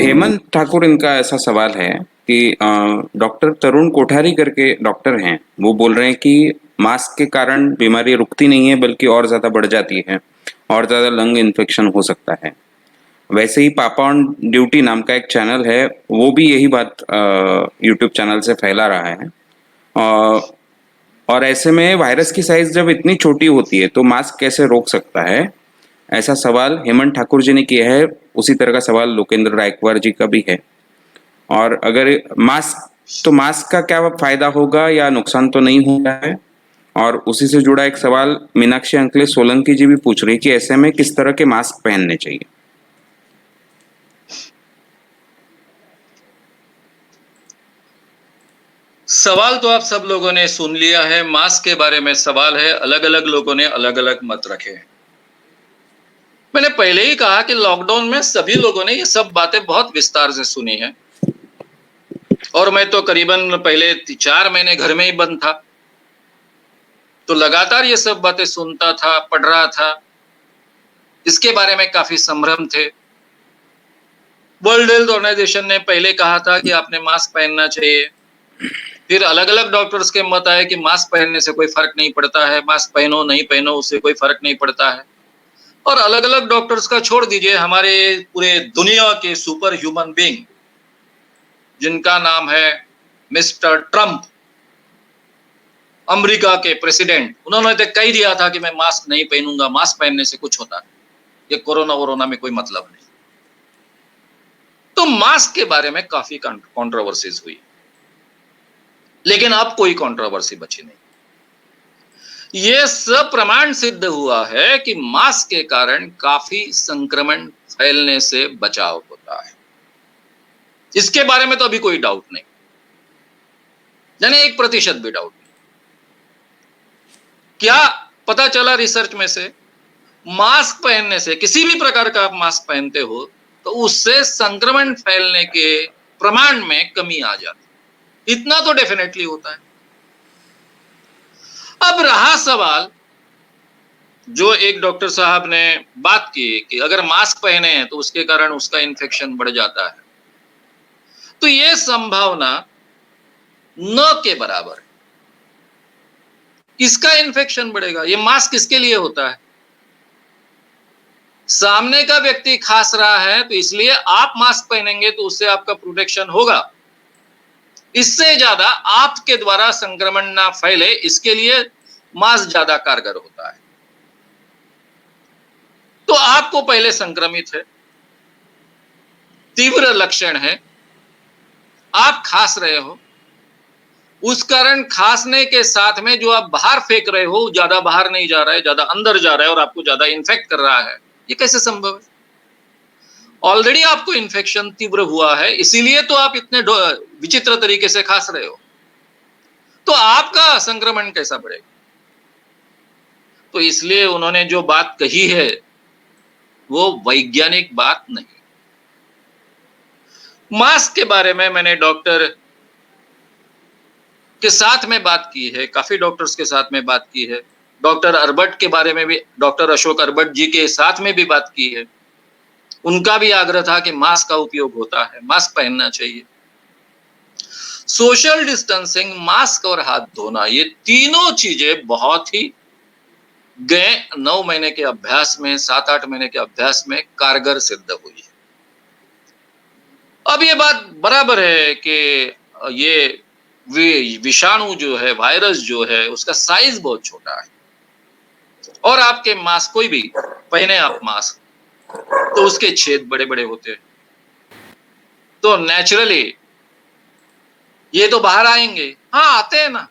हेमंत ठाकुर इनका ऐसा सवाल है कि डॉक्टर तरुण कोठारी करके डॉक्टर हैं, वो बोल रहे हैं कि मास्क के कारण बीमारी रुकती नहीं है बल्कि और ज्यादा बढ़ जाती है और ज्यादा लंग इन्फेक्शन हो सकता है। वैसे ही पापा ऑन ड्यूटी नाम का एक चैनल है, वो भी यही बात यूट्यूब चैनल से फैला रहा है। अ, और ऐसे में वायरस की साइज जब इतनी छोटी होती है तो मास्क कैसे रोक सकता है, ऐसा सवाल हेमंत ठाकुर जी ने किया है। उसी तरह का सवाल लोकेंद्र रायकवार जी का भी है। और अगर मास्क का क्या फायदा होगा या नुकसान तो नहीं होगा है। और उसी से जुड़ा एक सवाल मीनाक्षी अंकलेश सोलंकी जी भी पूछ रही कि ऐसे में किस तरह के मास्क पहनने चाहिए। सवाल तो आप सब लोगों ने सुन लिया है। मास्क के बारे में सवाल है, अलग अलग लोगों ने अलग अलग मत रखे हैं। मैंने पहले ही कहा कि लॉकडाउन में सभी लोगों ने ये सब बातें बहुत विस्तार से सुनी है। और मैं तो करीबन पहले 4 महीने घर में ही बंद था, तो लगातार ये सब बातें सुनता था, पढ़ रहा था। इसके बारे में काफी संभ्रम थे। वर्ल्ड हेल्थ ऑर्गेनाइजेशन ने पहले कहा था कि आपने मास्क पहनना चाहिए। फिर अलग अलग डॉक्टर्स के मत आए कि मास्क पहनने से कोई फर्क नहीं पड़ता है, मास्क पहनो नहीं पहनो उससे कोई फर्क नहीं पड़ता है। और अलग अलग डॉक्टर्स का छोड़ दीजिए, हमारे पूरे दुनिया के सुपर ह्यूमन बीइंग जिनका नाम है मिस्टर ट्रंप, अमेरिका के प्रेसिडेंट, उन्होंने तो कह दिया था कि मैं मास्क नहीं पहनूंगा, मास्क पहनने से कुछ होता है, ये कोरोना में कोई मतलब नहीं। तो मास्क के बारे में काफी कंट्रोवर्सीज हुई, लेकिन अब कोई कंट्रोवर्सी बची नहीं। यह सब प्रमाण सिद्ध हुआ है कि मास्क के कारण काफी संक्रमण फैलने से बचाव होता है। इसके बारे में तो अभी कोई डाउट नहीं, यानी 1% भी डाउट नहीं। क्या पता चला रिसर्च में से? मास्क पहनने से, किसी भी प्रकार का आप मास्क पहनते हो तो उससे संक्रमण फैलने के प्रमाण में कमी आ जाती, इतना तो डेफिनेटली होता है। अब रहा सवाल, जो एक डॉक्टर साहब ने बात की कि अगर मास्क पहने हैं तो उसके कारण उसका इन्फेक्शन बढ़ जाता है, तो यह संभावना न के बराबर है। किसका इन्फेक्शन बढ़ेगा? यह मास्क किसके लिए होता है? सामने का व्यक्ति खांस रहा है तो इसलिए आप मास्क पहनेंगे तो उससे आपका प्रोटेक्शन होगा। इससे ज्यादा आपके द्वारा संक्रमण ना फैले, इसके लिए मास्क ज्यादा कारगर होता है। तो आपको पहले संक्रमित है, तीव्र लक्षण है, आप खांस रहे हो, उस कारण खांसने के साथ में जो आप बाहर फेंक रहे हो ज्यादा बाहर नहीं जा रहा है, ज्यादा अंदर जा रहा है और आपको ज्यादा इन्फेक्ट कर रहा है। ये कैसे संभव है? ऑलरेडी आपको इन्फेक्शन तीव्र हुआ है, इसीलिए तो आप इतने विचित्र तरीके से खांस रहे हो, तो आपका संक्रमण कैसा बढ़ेगा? तो इसलिए उन्होंने जो बात कही है वो वैज्ञानिक बात नहीं। मास्क के बारे में मैंने डॉक्टर के साथ में बात की है, काफी डॉक्टर्स के साथ में बात की है। डॉक्टर अरबट के बारे में भी, डॉक्टर अशोक अरबट जी के साथ में भी बात की है। उनका भी आग्रह था कि मास्क का उपयोग होता है, मास्क पहनना चाहिए। सोशल डिस्टेंसिंग, मास्क और हाथ धोना, ये तीनों चीजें बहुत ही गए 9 महीने के अभ्यास में, 7-8 महीने के अभ्यास में कारगर सिद्ध हुई है। अब ये बात बराबर है कि ये विषाणु जो है, वायरस जो है, उसका साइज बहुत छोटा है और आपके मास्क, कोई भी पहने आप मास्क, तो उसके छेद बड़े बड़े होते हैं, तो नेचुरली ये तो बाहर आएंगे। हाँ, आते हैं ना।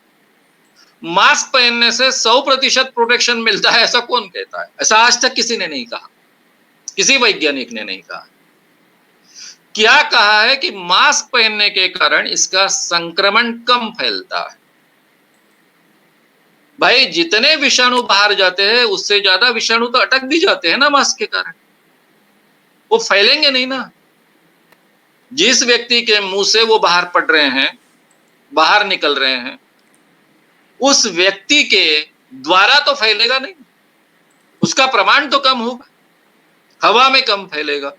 मास्क पहनने से 100% प्रोटेक्शन मिलता है, ऐसा कौन कहता है? ऐसा आज तक किसी ने नहीं कहा, किसी वैज्ञानिक ने नहीं कहा। क्या कहा है कि मास्क पहनने के कारण इसका संक्रमण कम फैलता है। भाई, जितने विषाणु बाहर जाते हैं उससे ज्यादा विषाणु तो अटक भी जाते हैं ना मास्क के कारण, वो फैलेंगे नहीं ना। जिस व्यक्ति के मुंह से वो बाहर पड़ रहे हैं, बाहर निकल रहे हैं, उस व्यक्ति के द्वारा तो फैलेगा नहीं, उसका प्रमाण तो कम होगा, हवा में कम फैलेगा।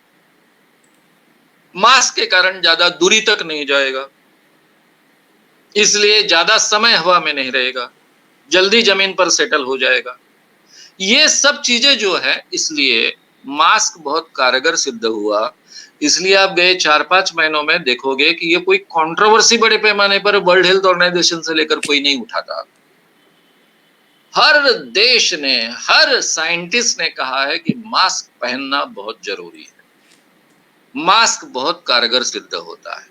मास्क के कारण ज्यादा दूरी तक नहीं जाएगा, इसलिए ज्यादा समय हवा में नहीं रहेगा, जल्दी जमीन पर सेटल हो जाएगा। ये सब चीजें जो है, इसलिए मास्क बहुत कारगर सिद्ध हुआ। इसलिए आप गए 4-5 महीनों में देखोगे कि ये कोई कंट्रोवर्सी बड़े पैमाने पर वर्ल्ड हेल्थ ऑर्गेनाइजेशन से लेकर कोई नहीं उठाता। हर देश ने, हर साइंटिस्ट ने कहा है कि मास्क पहनना बहुत जरूरी है। मास्क बहुत कारगर सिद्ध होता है।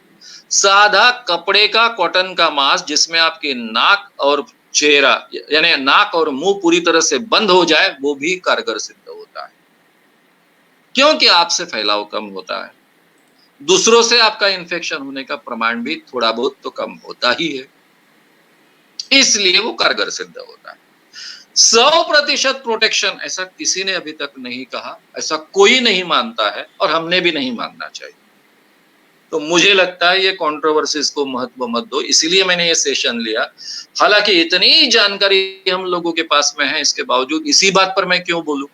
सादा कपड़े का, कॉटन का मास्क जिसमें आपकी नाक और चेहरा यानी नाक और मुंह पूरी तरह से बंद हो जाए, वो भी कारगर सिद्ध होता है, क्योंकि आपसे फैलाव कम होता है, दूसरों से आपका इन्फेक्शन होने का प्रमाण भी थोड़ा बहुत तो कम होता ही है, इसलिए वो कारगर सिद्ध होता है। 100% प्रोटेक्शन ऐसा किसी ने अभी तक नहीं कहा, ऐसा कोई नहीं मानता है और हमने भी नहीं मानना चाहिए। तो मुझे लगता है ये कंट्रोवर्सीज को महत्व मत दो, इसीलिए मैंने ये सेशन लिया। हालांकि इतनी जानकारी हम लोगों के पास में है, इसके बावजूद इसी बात पर मैं क्यों बोलूं?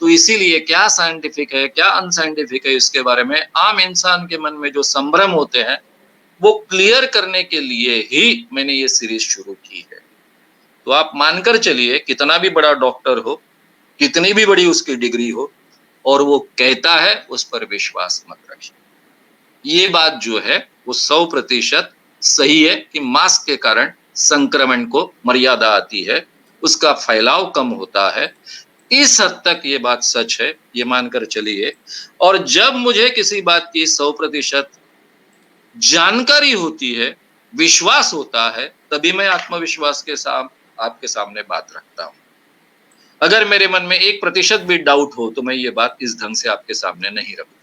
तो इसीलिए क्या साइंटिफिक है, क्या अनसाइंटिफिक है, इसके बारे में आम इंसान के मन में जो संभ्रम होते हैं, वो क्लियर करने के लिए ही मैंने ये सीरीज शुरू की है। तो आप मानकर चलिए, कितना भी बड़ा डॉक्टर हो, कितनी भी बड़ी उसकी डिग्री हो, और वो कहता है, उस पर विश्वास मत रखिए। ये बात जो है वो 100% सही है कि मास्क के कारण संक्रमण को मर्यादा आती है, उसका फैलाव कम होता है। इस हद तक ये बात सच है, ये मानकर चलिए। और जब मुझे किसी बात की 100% जानकारी होती है, विश्वास होता है, तभी मैं आत्मविश्वास के साथ आपके सामने बात रखता हूं। अगर मेरे मन में 1% भी डाउट हो, तो मैं ये बात इस ढंग से आपके सामने नहीं रखूंगा।